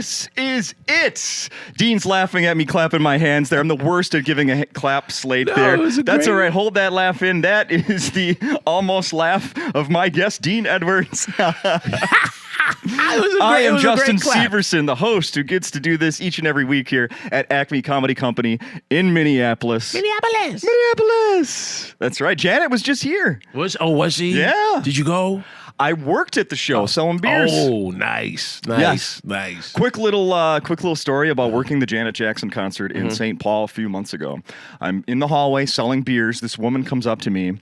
This is it. Dean's laughing at me, clapping my hands there. I'm the worst at giving a clap slate there. That's all right. Hold that laugh in. That is the almost laugh of my guest, Dean Edwards. I am Justin Severson, the host who gets to do this each and every week here at Acme Comedy Company in Minneapolis. Minneapolis. That's right. Janet was just here. Was she? Yeah. Did you go? I worked at the show selling beers. Oh, nice. Quick little story about working the Janet Jackson concert in St. Paul a few months ago. I'm in the hallway selling beers. This woman comes up to me.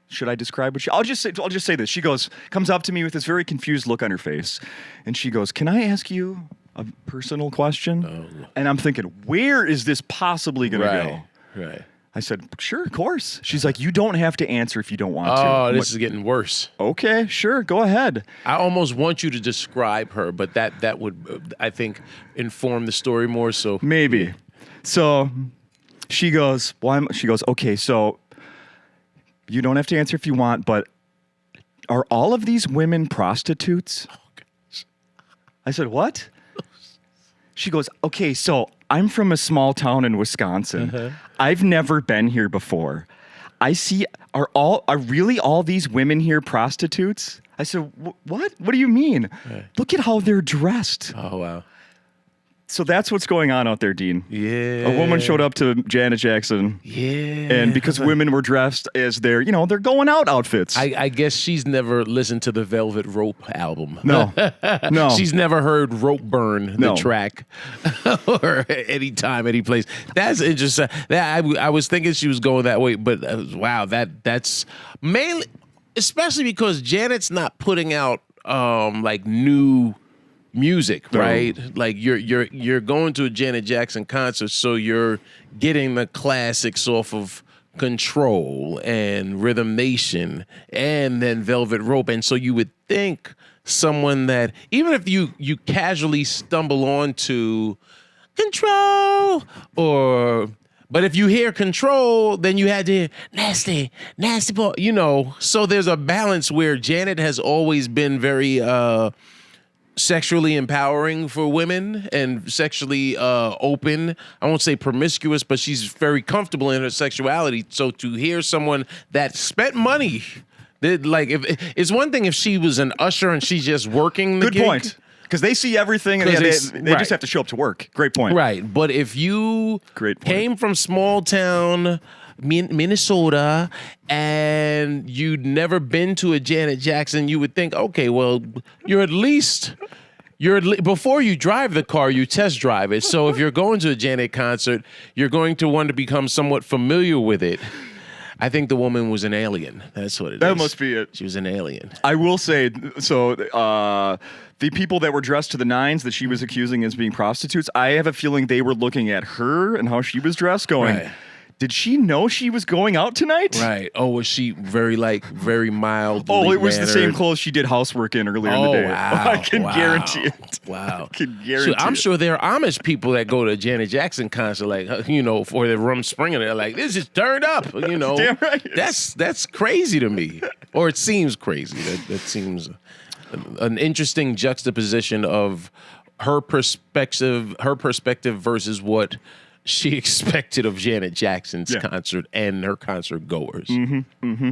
Should I describe what I'll just say this. She comes up to me with this very confused look on her face, and she goes, "Can I ask you a personal question?" Oh. And I'm thinking, where is this possibly going to go? Right. I said, "Sure, of course." She's like, "You don't have to answer if you don't want to." Oh, this is getting worse. Okay, sure, go ahead. I almost want you to describe her, but that would, I think, inform the story more. So maybe. So she goes, "Okay, so you don't have to answer if you want, but are all of these women prostitutes?" Oh, gosh. I said, "What?" She goes, "Okay, so I'm from a small town in Wisconsin. Uh-huh. I've never been here before. I see, are really all these women here prostitutes?" I said, "What? What do you mean? Right. Look at how they're dressed." Oh, wow. So that's what's going on out there, Dean. Yeah. A woman showed up to Janet Jackson. Yeah. And because women were dressed as their going out outfits. I guess she's never listened to the Velvet Rope album. No. She's never heard Rope Burn, the track, or anytime, any place. That's interesting. I was thinking she was going that way, but wow, that's mainly, especially because Janet's not putting out like new music, right? Like you're going to a Janet Jackson concert, so you're getting the classics off of Control and Rhythm Nation and then Velvet Rope. And so you would think someone that, even if you casually stumble onto Control, but if you hear Control, then you had to hear nasty boy, so there's a balance where Janet has always been very sexually empowering for women and sexually open. I won't say promiscuous, but she's very comfortable in her sexuality. So to hear someone that spent money, if it's one thing if she was an usher and she's just working the gig. Good point. Because they see everything and they just have to show up to work. Great point. Right. But if you came from small town Minnesota and you'd never been to a Janet Jackson, you would think, okay, well, you're at least before you drive the car, you test drive it. So if you're going to a Janet concert, you're going to want to become somewhat familiar with it. I think the woman was an alien. That's what it is. That must be it. She was an alien. I will say, so the people that were dressed to the nines that she was accusing as being prostitutes, I have a feeling they were looking at her and how she was dressed going, did she know she was going out tonight? Right. Oh, was she very mild? Oh, it was the same clothes she did housework in earlier in the day. Wow. I can guarantee it. Wow. I can guarantee it. I'm sure there are Amish people that go to a Janet Jackson concert, for the Rum Springer. They're like, this is turned up, Damn right. That's crazy to me. Or it seems crazy. That seems an interesting juxtaposition of her perspective versus what she expected of Janet Jackson's concert and her concert goers. Mm-hmm, mm-hmm.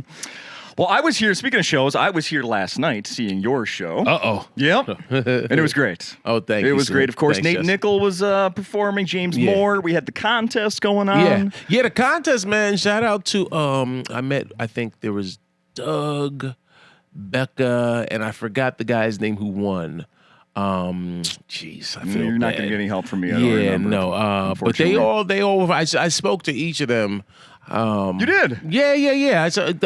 Well, I was here, speaking of shows, I was here last night seeing your show. Uh-oh. Yep. And it was great. Oh, thank you. It was great. Of course, Nate Nickel was performing, James Moore. We had the contest going on. Yeah, the contest, man. Shout out to, I think there was Doug, Becca, and I forgot the guy's name who won. Jeez, I feel you're not going to get any help from me. I don't remember, no. But they all. I spoke to each of them. You did? Yeah. I said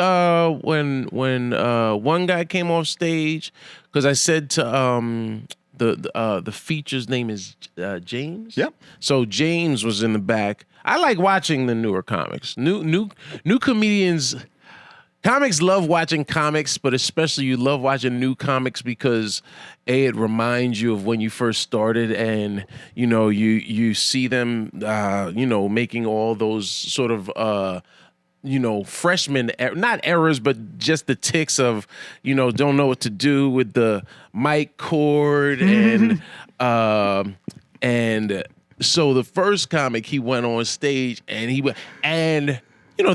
when one guy came off stage, because I said to the feature's name is James. Yep. So James was in the back. I like watching the newer comics. New comedians. Comics love watching comics, but especially you love watching new comics because it reminds you of when you first started, and you see them making all those sort of freshman, not errors, but just the ticks of, don't know what to do with the mic cord and so the first comic, he went on stage and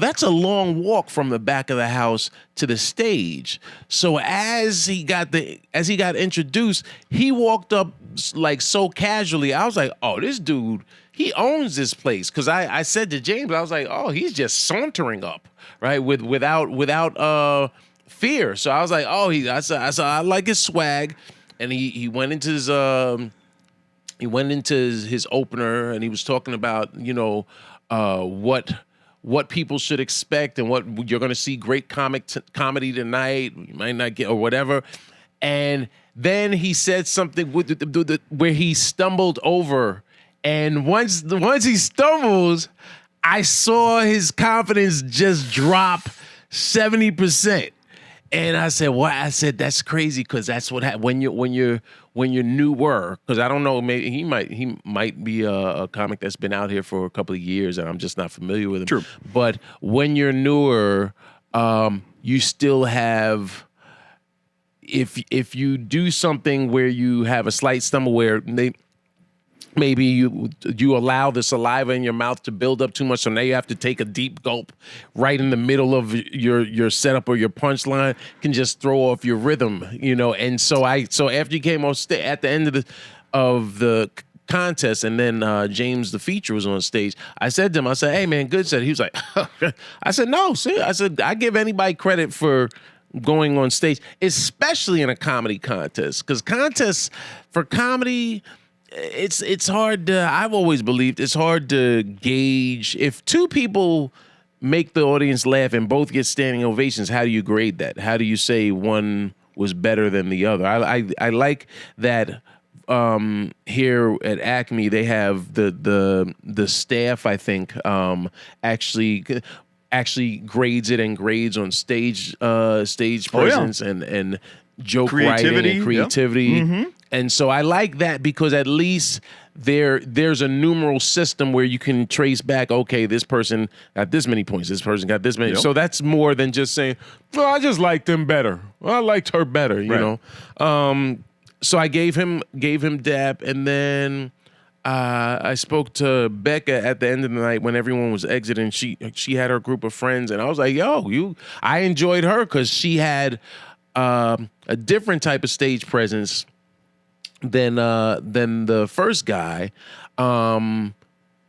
that's a long walk from the back of the house to the stage. So as he got introduced, he walked up like so casually. I was like, oh, this dude, he owns this place. Cause I said to James, I was like, oh, he's just sauntering up, right? Without fear. So I was like, oh, I said, I like his swag. And he went into his opener and he was talking about, what people should expect and what you're going to see great comedy tonight. You might not get or whatever. And then he said something where he stumbled over. And once he stumbles, I saw his confidence just drop 70%. And I said, "What?" I said, "That's crazy because that's what happens when you're newer." Because I don't know, maybe he might be a comic that's been out here for a couple of years, and I'm just not familiar with him. True. But when you're newer, you still have. If you do something where you have a slight stumble, where maybe you allow the saliva in your mouth to build up too much, so now you have to take a deep gulp right in the middle of your setup or your punchline, can just throw off your rhythm, And so after you came on stage at the end of the contest, and then James the feature was on stage, I said to him, I said, "Hey man, good set." He was like, I said, "No, see," I said, "I give anybody credit for going on stage, especially in a comedy contest, because contests for comedy." It's hard to, I've always believed it's hard to gauge. If two people make the audience laugh and both get standing ovations, how do you grade that? How do you say one was better than the other? I like that here at Acme they have the staff, I think, actually grades it and grades on stage presence and joke writing and creativity. Yep. Mm-hmm. And so I like that because at least there's a numeral system where you can trace back, okay, this person got this many points, this person got this many. Yep. So that's more than just saying, "Oh, I just liked him better. Well, I liked her better," you know. So I gave him dap, and then I spoke to Becca at the end of the night when everyone was exiting. She had her group of friends, and I was like, "Yo, I enjoyed her because she had a different type of stage presence than the first guy." And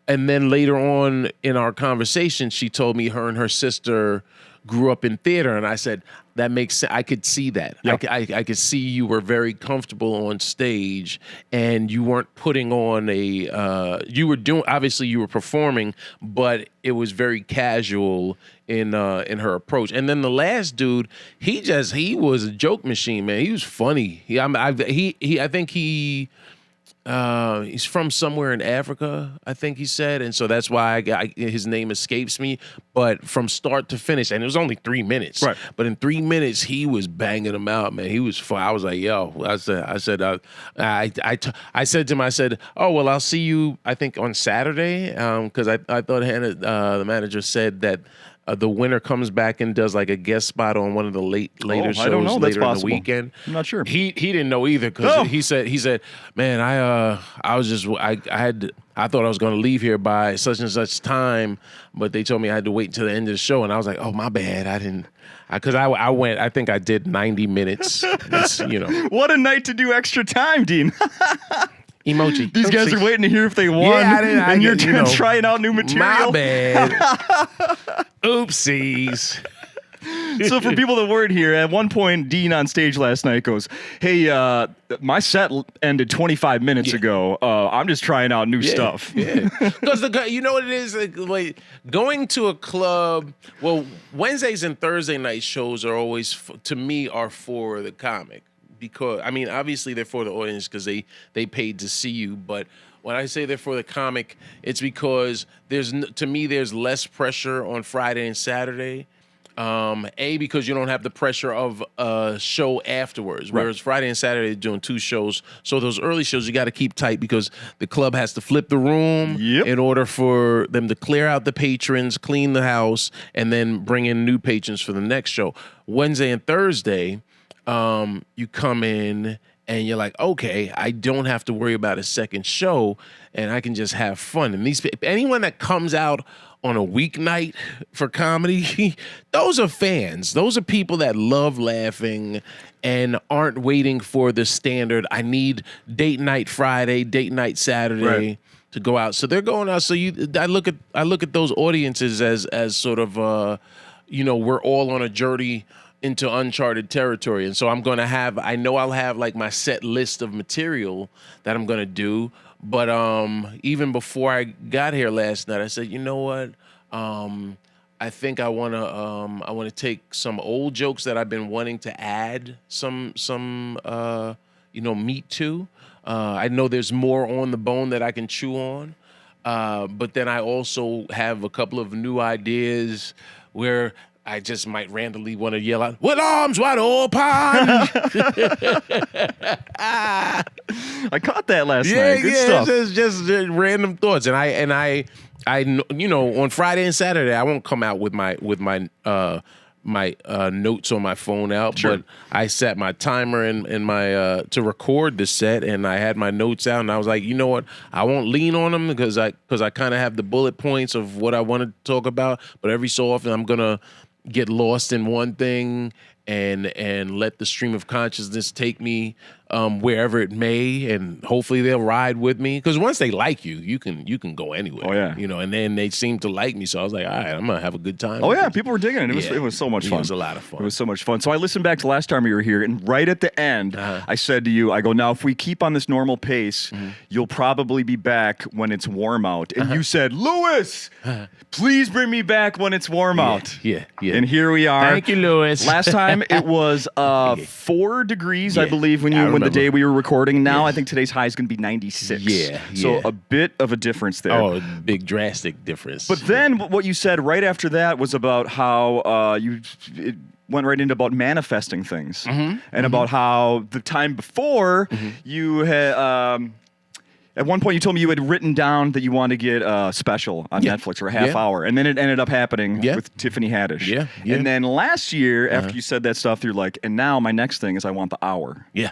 then later on in our conversation, she told me her and her sister grew up in theater, and I said, that makes sense. I could see that. Yep. I could see you were very comfortable on stage, and you weren't putting on you were performing, but it was very casual in her approach. And then the last dude, he was a joke machine, man. He was funny. I think he's from somewhere in Africa, I think he said, and so that's why his name escapes me. But from start to finish, and it was only 3 minutes, right? But in 3 minutes, he was banging them out, man. He was fun. I was like, "Yo," I said, to him, I said, "Oh well, I'll see you, I think, on Saturday," because I thought Hannah, the manager, said that the winner comes back and does like a guest spot on one of the later shows later in the weekend. I'm not sure. He didn't know either because he said, "Man, I thought I was going to leave here by such and such time, but they told me I had to wait until the end of the show." And I was like, "Oh, my bad. I didn't." Because I went. I think I did 90 minutes. What a night to do extra time, Dean. Emoji. These guys are waiting to hear if they won, and you're trying out new material. My bad. Oopsies. So for people that weren't here, at one point, Dean on stage last night goes, "Hey, my set ended 25 minutes ago. I'm just trying out new stuff." Yeah, because you know what it is? Like going to a club. Well, Wednesdays and Thursday night shows are always, to me, are for the comic. Because, I mean, obviously they're for the audience because they paid to see you. But when I say they're for the comic, it's because there's less pressure on Friday and Saturday. Because you don't have the pressure of a show afterwards. Whereas Friday and Saturday they're doing 2 shows. So those early shows you got to keep tight because the club has to flip the room in order for them to clear out the patrons, clean the house, and then bring in new patrons for the next show. Wednesday and Thursday, you come in and you're like, okay, I don't have to worry about a second show, and I can just have fun. And anyone that comes out on a weeknight for comedy, those are fans. Those are people that love laughing and aren't waiting for the standard, I need date night Friday, date night Saturday to go out. So they're going out. So I look at those audiences as sort of we're all on a journey into uncharted territory. And so I know I'll have like my set list of material that I'm gonna do. But even before I got here last night, I said, you know what? I think I wanna take some old jokes that I've been wanting to add some meat to. I know there's more on the bone that I can chew on. But then I also have a couple of new ideas where I just might randomly want to yell out, "With arms wide open!" I caught that last night. Good stuff. It's just random thoughts, and I on Friday and Saturday I won't come out with my notes on my phone out, but I set my timer in my to record the set, and I had my notes out, and I was like, you know what, I won't lean on them because I kind of have the bullet points of what I want to talk about, but every so often I'm gonna get lost in one thing and let the stream of consciousness take me wherever it may, and hopefully they'll ride with me. Because once they like you, you can go anywhere. Oh yeah, and then they seem to like me, so I was like, all right, I'm gonna have a good time. Oh yeah, people were digging it. It was so much fun. It was a lot of fun. It was so much fun. So I listened back to last time you were here, and right at the end, I said to you, I go, now if we keep on this normal pace, you'll probably be back when it's warm out. And you said, Lewis, please bring me back when it's warm out. Yeah. And here we are. Thank you, Lewis. Last time it was 4 degrees, I believe, when the day we were recording. Now I think today's high is going to be 96. So a bit of a difference there. Oh, a big drastic difference. But then what you said right after that was about how it went right into about manifesting things, and about how the time before you had. At one point, you told me you had written down that you wanted to get a special on Netflix for a half hour, and then it ended up happening with Tiffany Haddish. And then last year, after you said that stuff, you're like, and now my next thing is I want the hour. Yeah.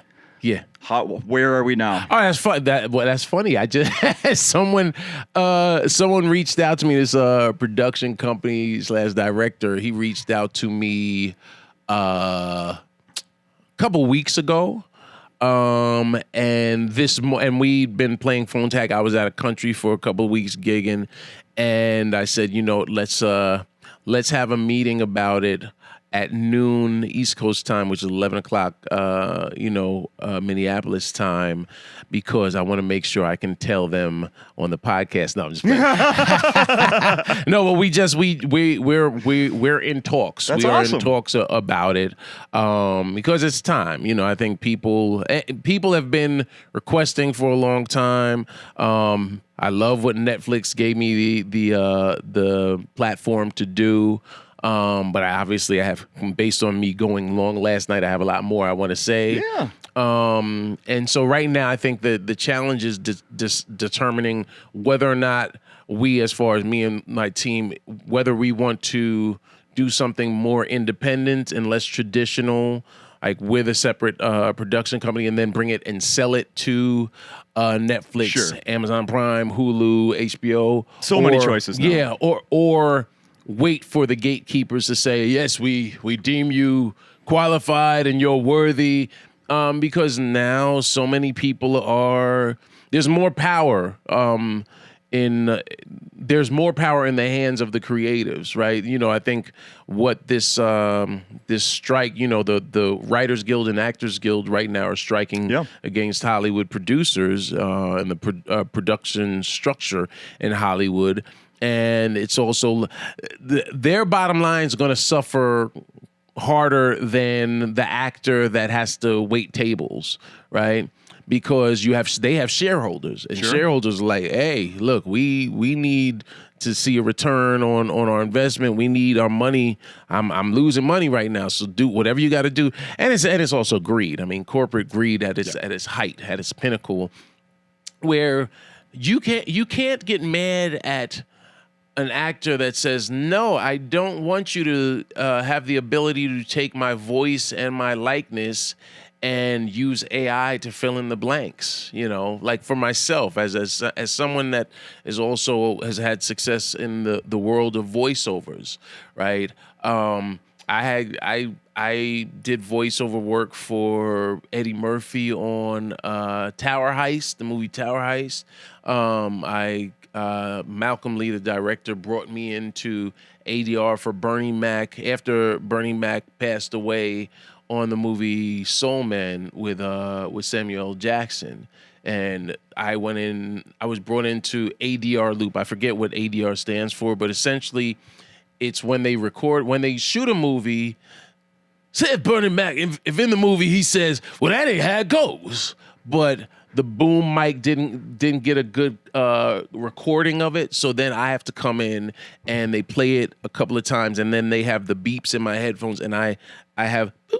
Where are we now? Oh, that's fun. That's funny. I just someone reached out to me. This production company / director. He reached out to me a couple weeks ago. And we'd been playing phone tag. I was out of country for a couple of weeks gigging, and I said, let's have a meeting about it at noon East Coast time, which is 11 o'clock, Minneapolis time, because I want to make sure I can tell them on the podcast. No, I'm just playing. No, but we're in talks. That's we awesome. are in talks about it because it's time. I think people have been requesting for a long time. I love what Netflix gave me the platform to do. But I have, based on me going long last night, I have a lot more I want to say. Yeah. And so right now, I think that the challenge is determining whether or not we, as far as me and my team, whether we want to do something more independent and less traditional, like with a separate production company, and then bring it and sell it to Netflix, Amazon Prime, Hulu, HBO. So many choices now. Yeah, or wait for the gatekeepers to say, yes, we deem you qualified and you're worthy, because now so many people there's more power in the hands of the creatives, right? I think what this strike, the Writers Guild and Actors Guild right now are striking against Hollywood producers and the production structure in Hollywood. And it's also their bottom line is going to suffer harder than the actor that has to wait tables, right? because they have shareholders, and shareholders are like, hey, look, we need to see a return on our investment. We need our money. I'm losing money right now, so do whatever you got to do. And it's also greed. I mean, corporate greed at its height, at its pinnacle, where you can't get mad at an actor that says, no, I don't want you to have the ability to take my voice and my likeness and use AI to fill in the blanks. Like for myself, as someone that has had success in the world of voiceovers, right? I did voiceover work for Eddie Murphy on Tower Heist, the movie Tower Heist. Malcolm Lee, the director, brought me into ADR for Bernie Mac after Bernie Mac passed away on the movie Soul Man with Samuel L. Jackson. And I was brought into ADR loop. I forget what ADR stands for, but essentially it's when they shoot a movie, say if Bernie Mac, if in the movie he says, well, that ain't how it goes, but the boom mic didn't get a good recording of it, so then I have to come in and they play it a couple of times, and then they have the beeps in my headphones, and I have boop,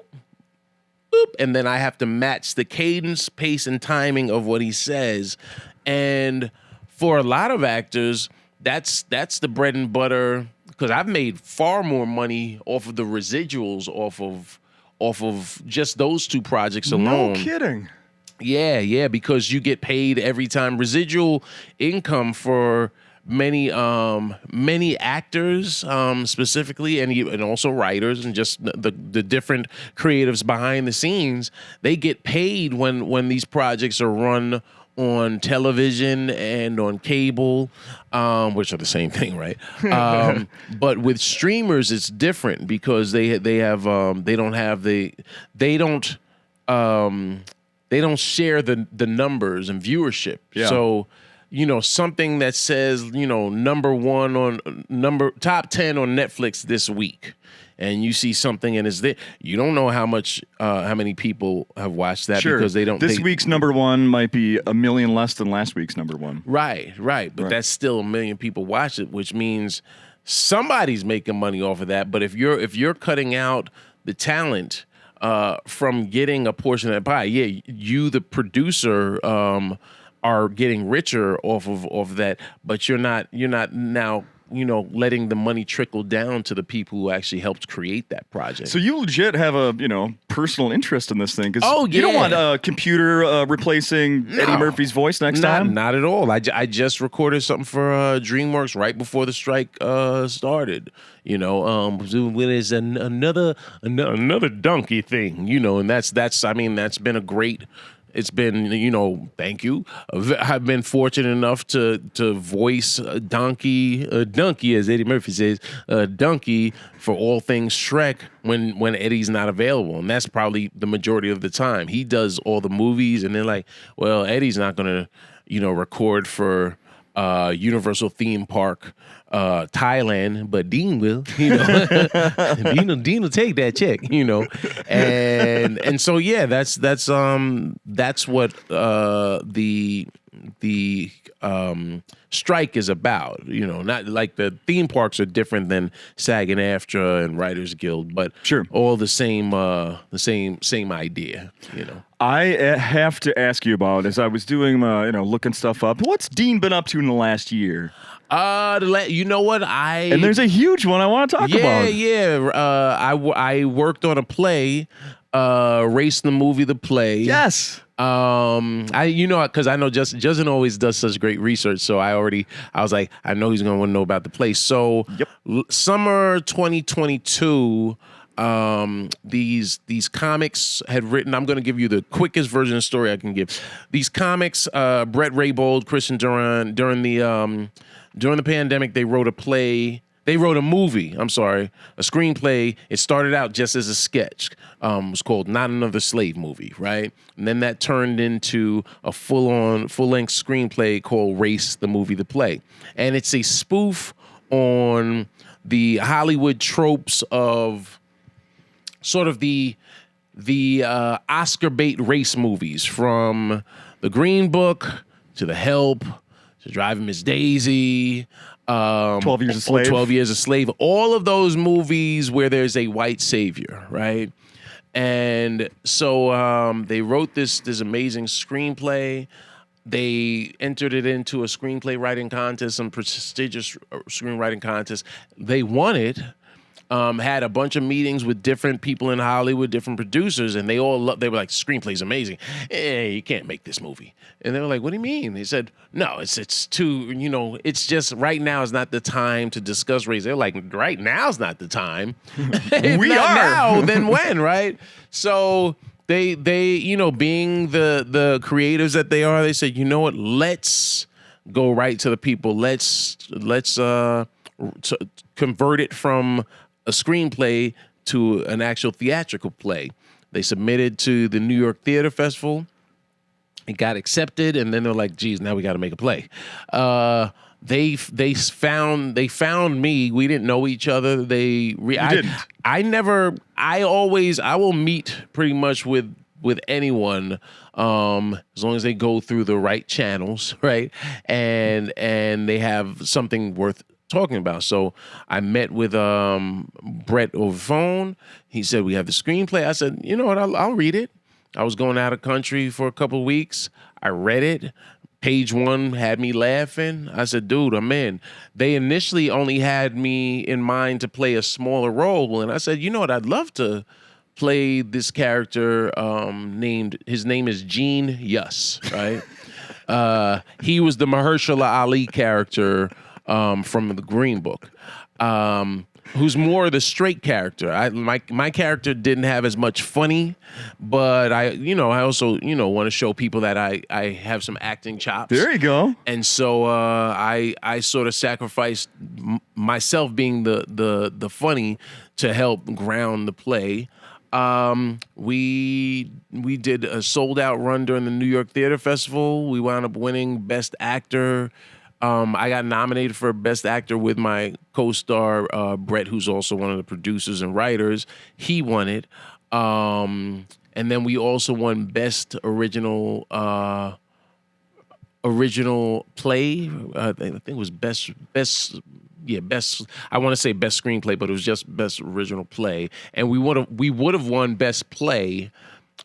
boop, and then I have to match the cadence, pace, and timing of what he says. And for a lot of actors, that's the bread and butter, because I've made far more money off of the residuals off of just those two projects alone. No kidding. Yeah, because you get paid every time. Residual income for many actors, specifically, and also writers, and just the different creatives behind the scenes. They get paid when these projects are run on television and on cable, which are the same thing, right? But with streamers, it's different because they don't share the numbers and viewership. Yeah. So, something that says, top 10 on Netflix this week, and you see something and it's there, you don't know how many people have watched that because they don't. This week's number one might be 1 million less than last week's number one. Right. But that's still 1 million people watch it, which means somebody's making money off of that. But if you're cutting out the talent from getting a portion of that pie, you, the producer, are getting richer off of that, but you're not now letting the money trickle down to the people who actually helped create that project. So you legit have a personal interest in this thing, because you don't want a computer replacing Eddie Murphy's voice next time. Not at all. I just recorded something for DreamWorks right before the strike started. When it's another donkey thing, and that's been a great. It's been, thank you. I've been fortunate enough to voice Donkey, as Eddie Murphy says, Donkey for all things Shrek when Eddie's not available. And that's probably the majority of the time. He does all the movies, and they're like, well, Eddie's not going to, record for Universal Theme Park, Thailand, but Dean will, Dean will take that check, and so that's what the strike is about. Not like the theme parks are different than SAG and AFTRA and Writers Guild, but sure, all the same idea. I have to ask you about, as I was doing looking stuff up, what's Dean been up to in the last year? You know what? And there's a huge one I want to talk about. Yeah. I worked on a play, Race the Movie, the play. Yes. Because I know Justin always does such great research, so I was like, I know he's gonna want to know about the play. So, summer 2022. These comics had written. I'm going to give you the quickest version of the story I can give. These comics, Brett Raybould, Christian Duran, during the pandemic, they wrote a play. They wrote a movie. I'm sorry, a screenplay. It started out just as a sketch. It was called Not Another Slave Movie, right? And then that turned into a full-length screenplay called Race the Movie, the play. And it's a spoof on the Hollywood tropes of sort of the the Oscar bait race movies, from The Green Book to The Help to Driving Miss Daisy. 12 Years a Slave. 12 Years a Slave. All of those movies where there's a white savior, right? And so they wrote this amazing screenplay. They entered it into a screenplay writing contest, some prestigious screenwriting contest. They won it. Had a bunch of meetings with different people in Hollywood, different producers, and they were like, screenplay's amazing. Hey, you can't make this movie. And they were like, what do you mean? They said, no, it's too, it's just right now is not the time to discuss race. They're like, right now's not the time. If We not are. now, then when, right? So they being the creatives that they are, they said, you know what, let's go right to the people. Let's convert it from a screenplay to an actual theatrical play. They submitted to the New York Theater Festival. It got accepted, and then they're like, "Geez, now we got to make a play." They found me. We didn't know each other. didn't. I will meet pretty much with anyone, as long as they go through the right channels, right? And they have something worth talking about. So I met with Brett over phone. He said, we have the screenplay. I said, you know what, I'll read it. I was going out of country for a couple of weeks. I read it. Page 1 had me laughing. I said, dude, I'm in. They initially only had me in mind to play a smaller role. And I said, you know what, I'd love to play this character his name is Gene Yuss, right? He was the Mahershala Ali character from The Green Book, who's more the straight character. My character didn't have as much funny, but I also want to show people that I have some acting chops. There you go. And so I sort of sacrificed myself being the funny to help ground the play. We did a sold out run during the New York Theater Festival. We wound up winning Best Actor. I got nominated for Best Actor with my co-star, Brett, who's also one of the producers and writers. He won it. And then we also won Best Original Play. I think it was best. I want to say Best Screenplay, but it was just Best Original Play. And we would have won Best Play,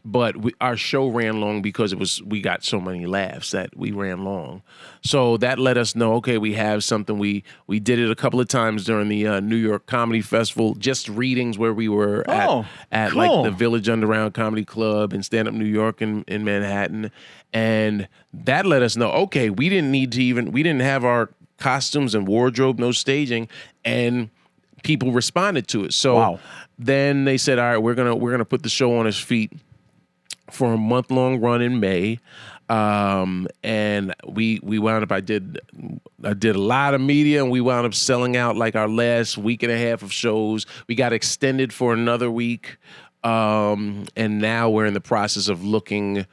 but our show ran long because we got so many laughs that we ran long. So that let us know, okay, we have something. We did it a couple of times during the New York Comedy Festival, just readings where we were at cool. like the Village Underground Comedy Club and Stand Up New York in Manhattan. And that let us know, okay, we didn't have our costumes and wardrobe, no staging, and people responded to it. So then they said, all right, we're gonna put the show on its feet for a month-long run in May, and we wound up. I did a lot of media, and we wound up selling out like our last week and a half of shows. We got extended for another week, and now we're in the process of looking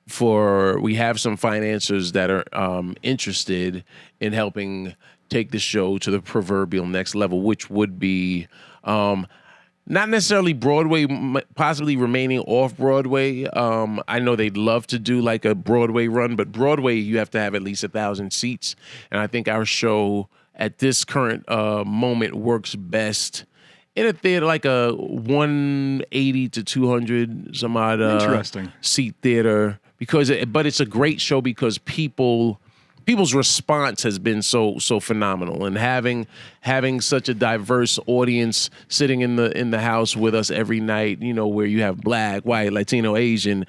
for. We have some financiers that are interested in helping take the show to the proverbial next level, which would be. Not necessarily Broadway, possibly remaining off Broadway. I know they'd love to do like a Broadway run, but Broadway, you have to have at least 1,000 seats. And I think our show at this current moment works best in a theater like a 180 to 200 some odd Interesting. Seat theater. But it's a great show because people's response has been so phenomenal, and having such a diverse audience sitting in the house with us every night, where you have Black, white, Latino, Asian,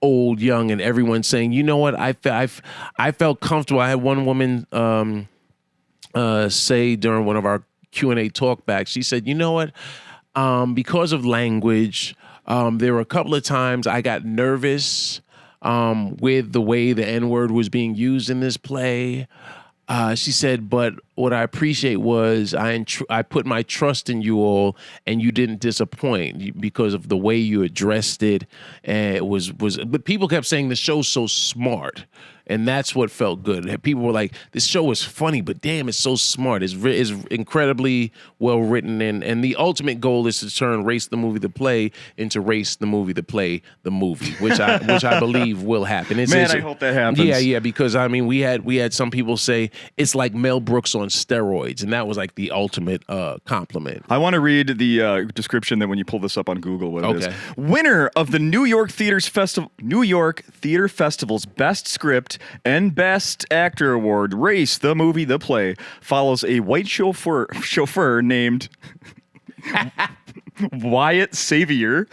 old, young, and everyone saying, you know what, I felt comfortable. I had one woman say during one of our Q&A talkbacks, she said, you know what, because of language, there were a couple of times I got nervous with the way the N-word was being used in this play. She said, but appreciate was I put my trust in you all, and you didn't disappoint because of the way you addressed it. And it was but people kept saying the show's so smart. And that's what felt good. People were like, this show is funny, but damn, it's so smart. It's incredibly well written. And the ultimate goal is to turn Race the Movie the Play into Race the Movie the Play the movie, which I believe will happen. I hope that happens. Yeah, because I mean, we had some people say it's like Mel Brooks on steroids, and that was like the ultimate compliment. I want to read the description that when you pull this up on Google, what it is. Winner of the New York Theater Festival's Best Script and Best Actor Award, Race the Movie the Play follows a white chauffeur named Wyatt Savior,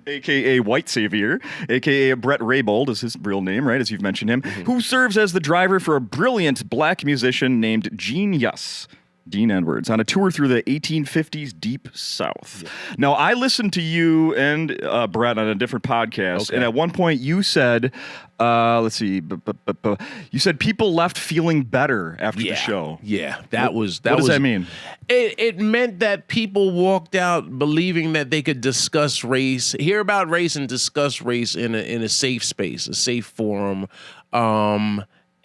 a.k.a. White Savior, a.k.a. Brett Raybould is his real name, right, as you've mentioned him, who serves as the driver for a brilliant black musician named Genius. Dean Edwards, on a tour through the 1850s Deep South. Yeah. Now, I listened to you and Brett on a different podcast, and at one point you said, let's see, you said people left feeling better after the show. Yeah, what does that mean? It meant that people walked out believing that they could discuss race, hear about race, and discuss race in a safe space, a safe forum.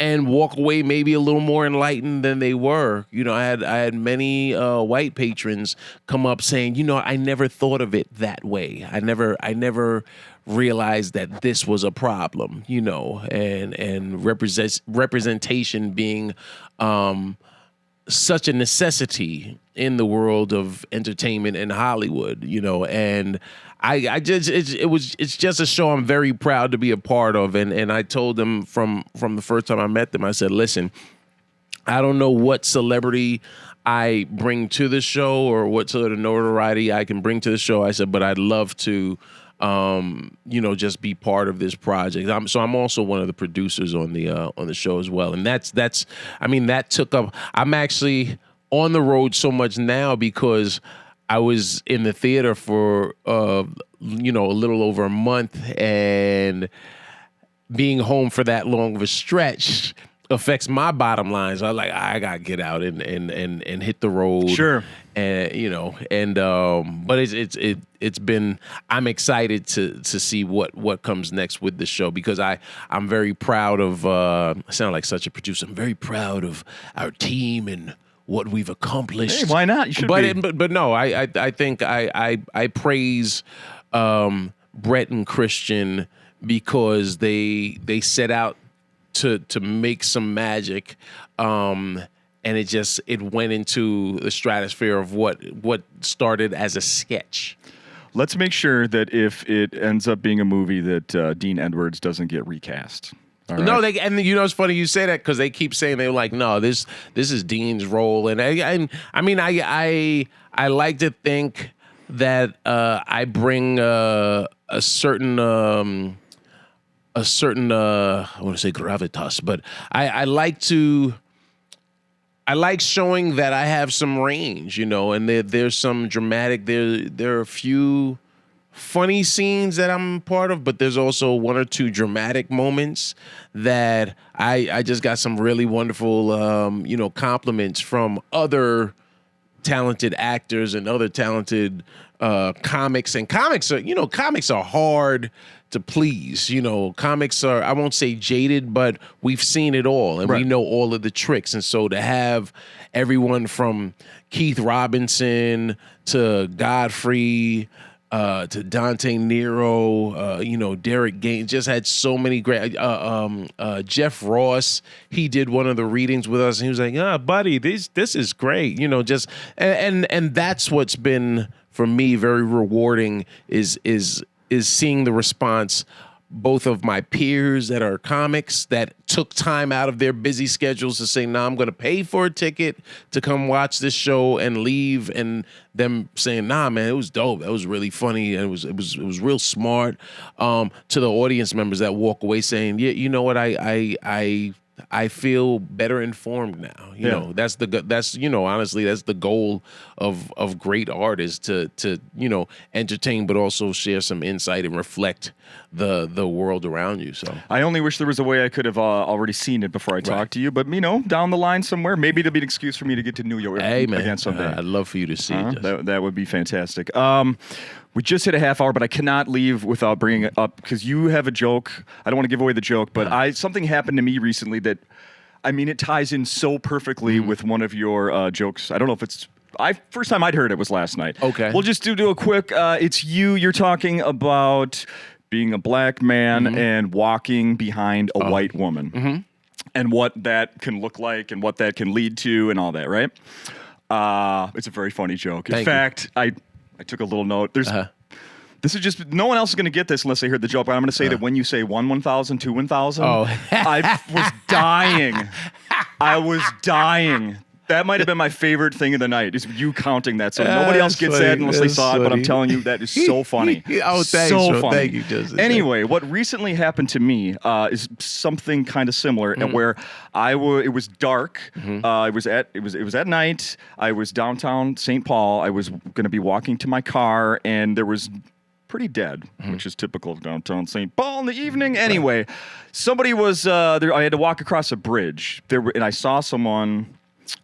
And walk away maybe a little more enlightened than they were. You know, I had many white patrons come up saying, you know, I never thought of it that way. I never realized that this was a problem. You know, and representation being such a necessity in the world of entertainment and Hollywood. You know, and it's just a show I'm very proud to be a part of, and I told them from the first time I met them, I said, listen, I don't know what celebrity I bring to the show or what sort of notoriety I can bring to the show. I said, but I'd love to, just be part of this project. I'm also one of the producers on the show as well, and that took up. I'm actually on the road so much now because I was in the theater for, a little over a month, and being home for that long of a stretch affects my bottom line. So I was like, I gotta get out and hit the road. Sure. And but it's been. I'm excited to see what comes next with the show, because I'm very proud of. I sound like such a producer. I'm very proud of our team and what we've accomplished. Hey, why not? You should be. But no, I think I praise Brett and Christian because they set out to make some magic, and it went into the stratosphere of what started as a sketch. Let's make sure that if it ends up being a movie that Dean Edwards doesn't get recast. Right. No, and you know it's funny you say that because they keep saying they're like, no, this is Dean's role, and I like to think that I bring a certain I want to say gravitas, but I like showing that I have some range, you know, and there's some dramatic. There are a few funny scenes that I'm part of, but there's also one or two dramatic moments that I just got some really wonderful, compliments from other talented actors and other talented comics. And comics are hard to please. You know, comics are, I won't say jaded, but we've seen it all, and we know all of the tricks. And so to have everyone from Keith Robinson to Godfrey, to Dante Nero, Derek Gaines, just had so many great. Jeff Ross, he did one of the readings with us, and he was like, buddy, this is great. You know, just and that's what's been for me very rewarding is seeing the response both of my peers that are comics that took time out of their busy schedules to say, "No, I'm going to pay for a ticket to come watch this show and leave," and them saying, "Nah, man, it was dope. That was really funny, and it was real smart." To the audience members that walk away saying, "Yeah, you know what? I feel better informed now." You know, honestly, that's the goal of great art is to entertain, but also share some insight and reflect the world around you. So I only wish there was a way I could have already seen it before I talked to you. But, down the line somewhere, maybe it'll be an excuse for me to get to New York again someday. I'd love for you to see it. That would be fantastic. We just hit a half hour, but I cannot leave without bringing it up because you have a joke. I don't want to give away the joke, but something happened to me recently that, it ties in so perfectly with one of your jokes. I don't know if it's... first time I'd heard it was last night. Okay. We'll just do a quick... it's you're talking about being a black man and walking behind a white woman. And what that can look like and what that can lead to and all that, right? It's a very funny joke. In fact, I took a little note. This is just, no one else is going to get this unless they heard the joke, but I'm going to say that when you say 1,000, 2,000, I was dying. I was dying. That might have been my favorite thing of the night, is you counting that. So nobody else gets that unless they saw it, but I'm telling you, that is so funny. Thanks, so bro. funny. Thank you, Joseph. Anyway, what recently happened to me is something kind of similar, where it was dark. It was at night. I was downtown St. Paul. I was going to be walking to my car, and there was pretty dead, which is typical of downtown St. Paul in the evening. Anyway, somebody was there. I had to walk across a bridge and I saw someone.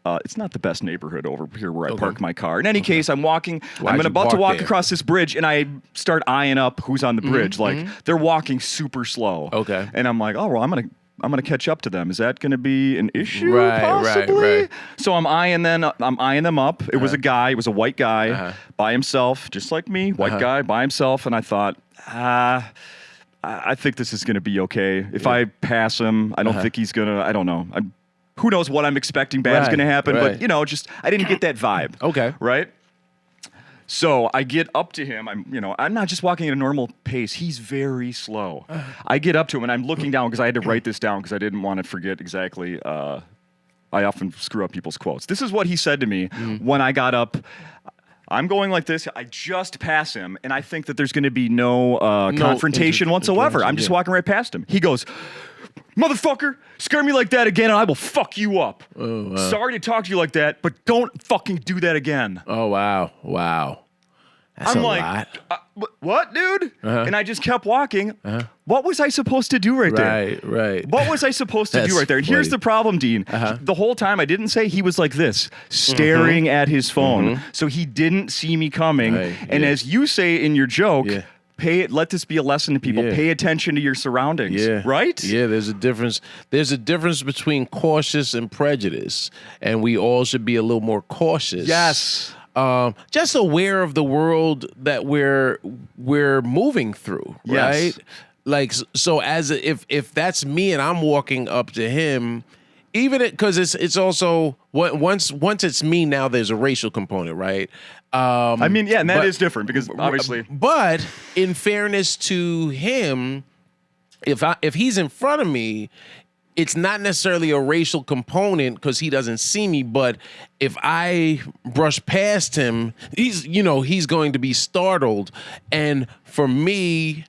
It's not the best neighborhood over here where I park my car. In any case, I'm walking. I'm about to walk across this bridge, and I start eyeing up who's on the bridge. Like they're walking super slow. Okay. And I'm like, oh well, I'm gonna catch up to them. Is that gonna be an issue? Right, possibly? right. So I'm eyeing them up. It was a guy. It was a white guy by himself, just like me. White guy by himself, and I thought, I think this is gonna be okay. If I pass him, I don't think he's gonna. I don't know. Who knows what I'm expecting bad is going to happen, but I didn't get that vibe. Okay. Right? So I get up to him. I'm not just walking at a normal pace. He's very slow. I get up to him and I'm looking down because I had to write this down because I didn't want to forget exactly. I often screw up people's quotes. This is what he said to me when I got up. I'm going like this. I just pass him, and I think that there's going to be no confrontation whatsoever. I'm just walking right past him. He goes, "Motherfucker, scare me like that again and I will fuck you up. Sorry to talk to you like that, but don't fucking do that again." Oh, wow. That's I'm a like, lot. What, dude? And I just kept walking. What was I supposed to do right there? Right. What was I supposed to do right there? And here's the problem, Dean. The whole time I didn't say, he was like this, staring at his phone. So he didn't see me coming. And as you say in your joke, let this be a lesson to people. Pay attention to your surroundings. Right? Yeah, there's a difference. There's a difference between cautious and prejudice. And we all should be a little more cautious. Yes. Just aware of the world that we're moving through, right? Yes. Like, so if that's me and I'm walking up to him, even because it's also once it's me now, there's a racial component, right? And that is different because obviously. But in fairness to him, if he's in front of me, it's not necessarily a racial component because he doesn't see me, but if I brush past him, he's going to be startled. And for me,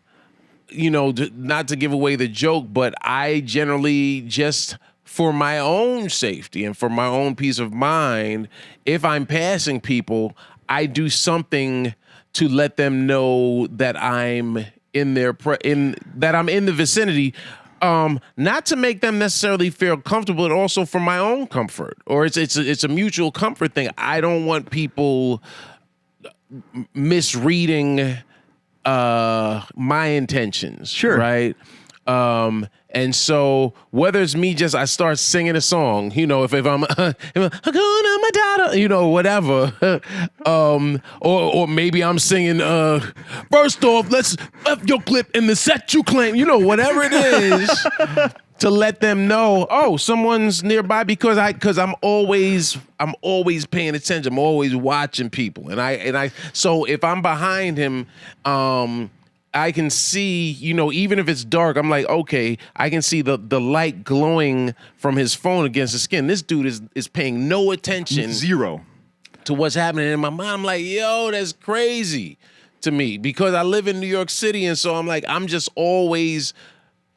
not to give away the joke, but I generally just, for my own safety and for my own peace of mind, if I'm passing people, I do something to let them know that I'm in the vicinity. Not to make them necessarily feel comfortable, but also for my own comfort, or it's a mutual comfort thing. I don't want people misreading my intentions. Sure. Right. And so whether it's me I start singing a song, if I'm Hakuna Matata, whatever. Or maybe I'm singing, first off, let's F your clip in the set you claim, whatever it is, to let them know, someone's nearby, because I'm always paying attention. I'm always watching people. And so if I'm behind him, I can see, even if it's dark, I'm like, okay, I can see the light glowing from his phone against the skin. This dude is paying no attention. Zero. To what's happening in my mind. I'm like, yo, that's crazy to me, because I live in New York City. And so I'm just always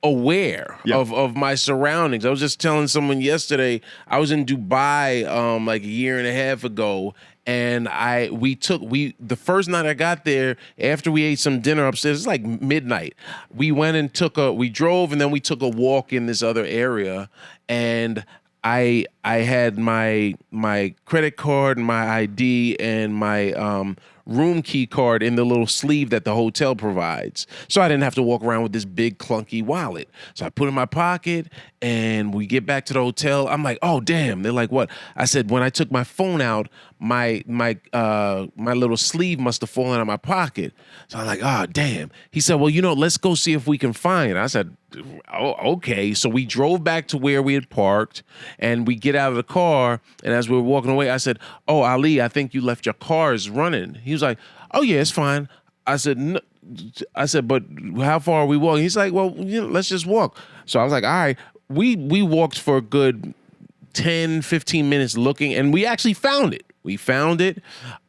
aware of my surroundings. I was just telling someone yesterday, I was in Dubai like a year and a half ago, And the first night I got there, after we ate some dinner upstairs, it's like midnight. We went and we drove, and then we took a walk in this other area, and I had my credit card and my ID and my room key card in the little sleeve that the hotel provides. So I didn't have to walk around with this big clunky wallet. So I put it in my pocket, and we get back to the hotel. I'm like, oh damn. They're like, what? I said, when I took my phone out, my little sleeve must have fallen out of my pocket. So I'm like, oh damn. He said, well, let's go see if we can find it. I said, oh, okay. So we drove back to where we had parked, and we get out of the car, and as we were walking away, I said, oh, Ali, I think you left your cars running. He was like, oh yeah, it's fine. I said, no. I said, but how far are we walking? He's like, well, let's just walk. So I was like, all right. We walked for a good 10, 15 minutes looking, and we actually found it. We found it.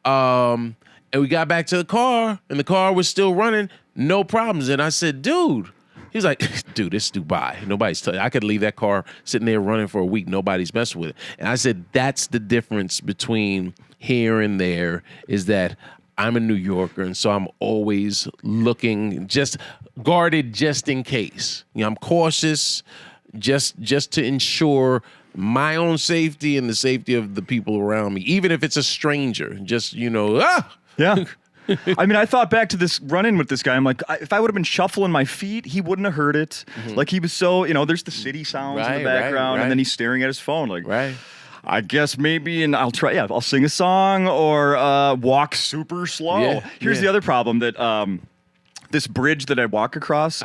And we got back to the car, and the car was still running, no problems. And I said, dude. He's like, dude, it's Dubai. Nobody's I could leave that car sitting there running for a week. Nobody's messing with it. And I said, that's the difference between here and there, is that I'm a New Yorker, and so I'm always looking, just guarded just in case. I'm cautious just to ensure my own safety and the safety of the people around me, even if it's a stranger. Just, Yeah. I mean, I thought back to this run-in with this guy. I'm like, if I would have been shuffling my feet, he wouldn't have heard it. Mm-hmm. Like, he was so, there's the city sounds in the background, and then he's staring at his phone. Like, I guess maybe, and I'll try, I'll sing a song or walk super slow. Yeah, Here's the other problem, that this bridge that I walk across,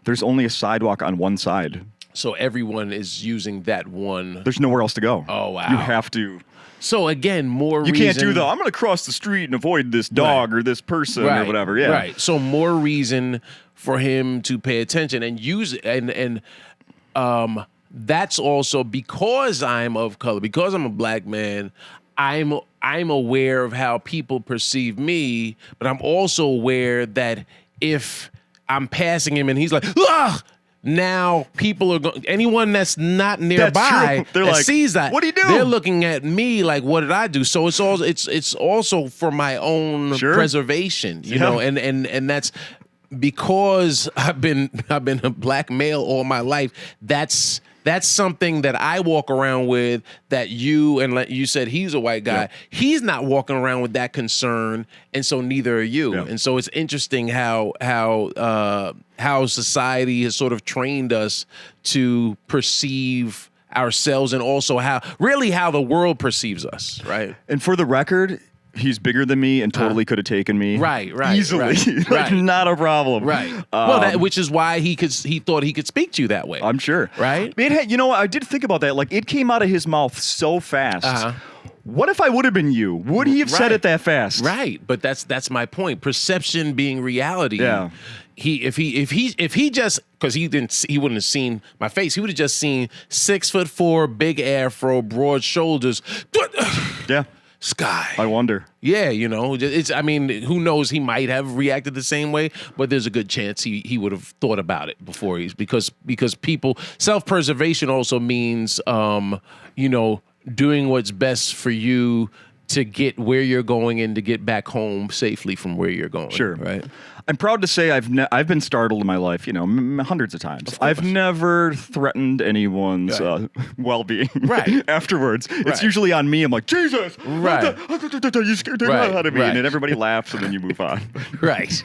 there's only a sidewalk on one side. So everyone is using that one. There's nowhere else to go. Oh, wow. You have to. So again, more you reason. can't do I'm going to cross the street and avoid this dog or this person or whatever. Yeah. Right. So more reason for him to pay attention and use it. And that's also because I'm of color, because I'm a black man. I'm aware of how people perceive me, but I'm also aware that if I'm passing him and he's like, ah! Now people are going. Anyone that's not nearby they're that like, sees that, what do you do? They're looking at me like, what did I do? So it's also for my own preservation, you know, and that's because I've been a black male all my life. That's something that I walk around with that you said he's a white guy. Yeah. He's not walking around with that concern, and so neither are you. Yeah. And so it's interesting how society has sort of trained us to perceive ourselves, and also how the world perceives us, right? And for the record, he's bigger than me and totally could have taken me. Right. Easily. Like, not a problem. Right. Which is why he thought he could speak to you that way. I'm sure. Right? I did think about that. Like, it came out of his mouth so fast. What if I would have been you? Would he have said it that fast? Right. But that's my point. Perception being reality. Yeah. If he just, because he wouldn't have seen my face. He would have just seen 6'4", big afro, broad shoulders. Yeah. Sky. I wonder. Yeah, who knows? He might have reacted the same way, but there's a good chance he would have thought about it before because people, self-preservation also means doing what's best for you to get where you're going and to get back home safely from where you're going. Sure. Right. I'm proud to say I've been startled in my life, hundreds of times. I've never threatened anyone's well-being afterwards. It's usually on me. I'm like, Jesus, right. You scared the hell out of me. And then everybody laughs and then you move on. Right.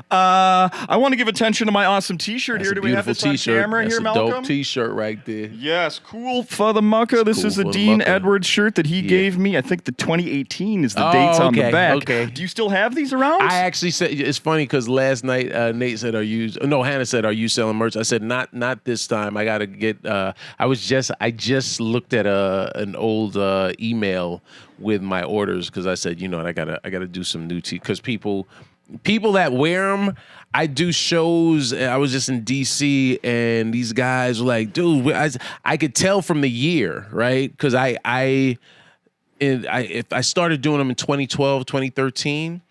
I want to give attention to my awesome T-shirt here. Do we have this on camera here, Malcolm? Dope T-shirt right there. Yes, cool for the mucker. This is a Dean Edwards shirt that he gave me. I think the 2018 is the dates on the back. Okay. Do you still have these around? I actually said, it's funny because last night Hannah said, are you selling merch? I said, not this time. I got to get, I just looked at an old email with my orders because I said, I gotta do some new because people that wear them, I do shows. I was just in DC and these guys were like, dude, I could tell from the year, right? Because I started doing them in 2012, 2013.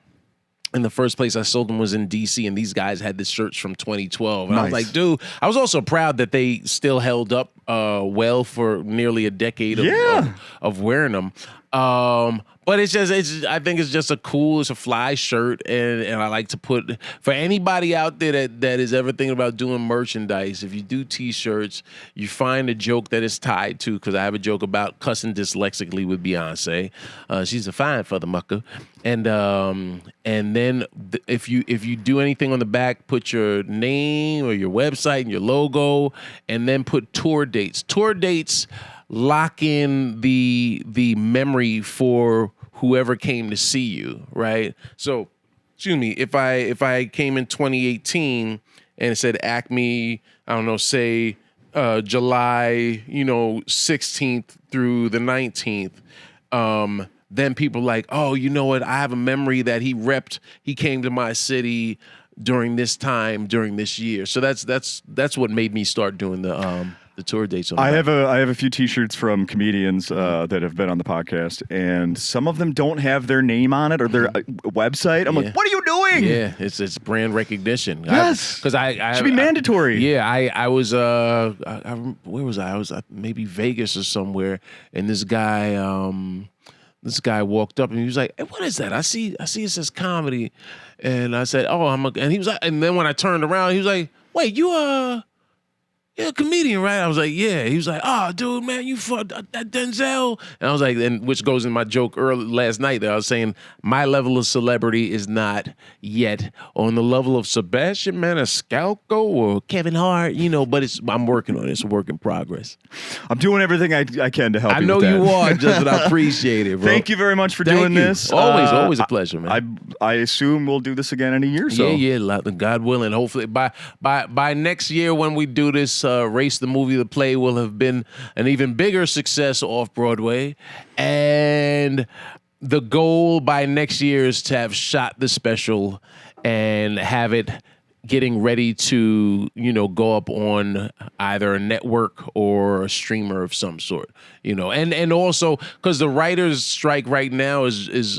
And the first place I sold them was in DC, and these guys had the shirts from 2012. And I was like, dude, I was also proud that they still held up well for nearly a decade Yeah. of wearing them. But I think it's just it's a fly shirt, and I like to put, for anybody out there that is ever thinking about doing merchandise, if you do T-shirts, you find a joke that is tied to, because I have a joke about cussing dyslexically with Beyonce. She's a fine for the mucker. And then if you do anything on the back, put your name or your website and your logo, and then put tour dates. Tour dates lock in the memory for whoever came to see you, right? So, excuse me, if I came in 2018 and it said Acme, I don't know, say July, 16th through the 19th, then people like, oh, you know what? I have a memory that he came to my city during this time, during this year. So that's what made me start doing the tour dates. I have a few T-shirts from comedians that have been on the podcast, and some of them don't have their name on it or their website. I'm like, what are you doing? Yeah, it's brand recognition. Yes, because I should be mandatory. I was where was I? I was maybe Vegas or somewhere, and this guy walked up and he was like, hey, what is that? I see it says comedy, and I said, oh, and he was like, and then when I turned around, he was like, wait, you're a comedian, right? I was like, yeah. He was like, oh, dude, man, you fucked that Denzel. And I was like, and which goes in my joke last night that I was saying, my level of celebrity is not yet on the level of Sebastian Maniscalco or Kevin Hart, but I'm working on it. It's a work in progress. I'm doing everything I can to help you. I know with that. you are, Justin. I appreciate it, bro. Thank you very much for doing this. Always a pleasure, man. I assume we'll do this again in a year or so. Yeah, God willing. Hopefully by next year when we do this, Race the movie, the play will have been an even bigger success off Broadway, and the goal by next year is to have shot the special and have it getting ready to go up on either a network or a streamer of some sort, and also because the writers' strike right now is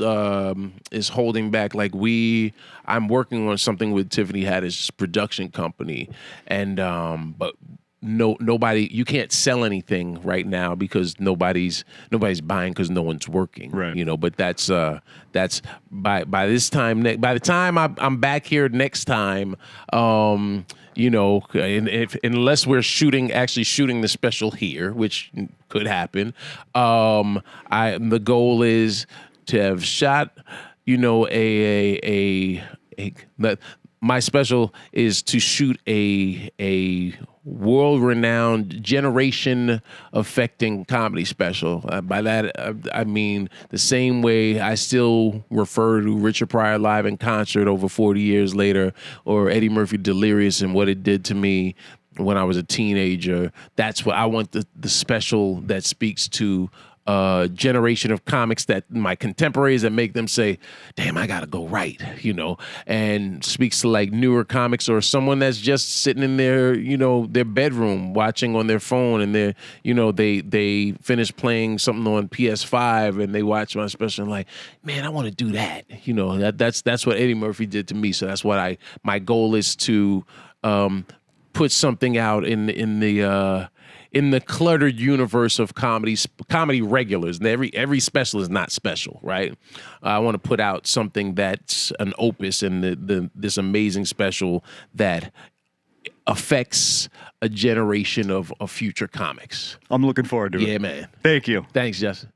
holding back. Like I'm working on something with Tiffany Haddish's production company, and but nobody, you can't sell anything right now because nobody's buying because no one's working, right? But that's by this time, by the time I'm back here next time, and unless we're actually shooting the special here, which could happen, the goal is to have shot, my special is to shoot a world-renowned, generation-affecting comedy special. By that, I mean the same way I still refer to Richard Pryor live in concert over 40 years later, or Eddie Murphy Delirious and what it did to me when I was a teenager. That's what I want, the special that speaks to generation of comics, that my contemporaries, that make them say, damn, I gotta go write, and speaks to like newer comics or someone that's just sitting in their, their bedroom watching on their phone, and they finish playing something on PS5 and they watch my special and like, man, I want to do that. That's what Eddie Murphy did to me. So that's what my goal is to put something out in the cluttered universe of comedy regulars. And every special is not special, right? I want to put out something that's an opus in this amazing special that affects a generation of future comics. I'm looking forward to it. Yeah, man. Thank you. Thanks, Justin.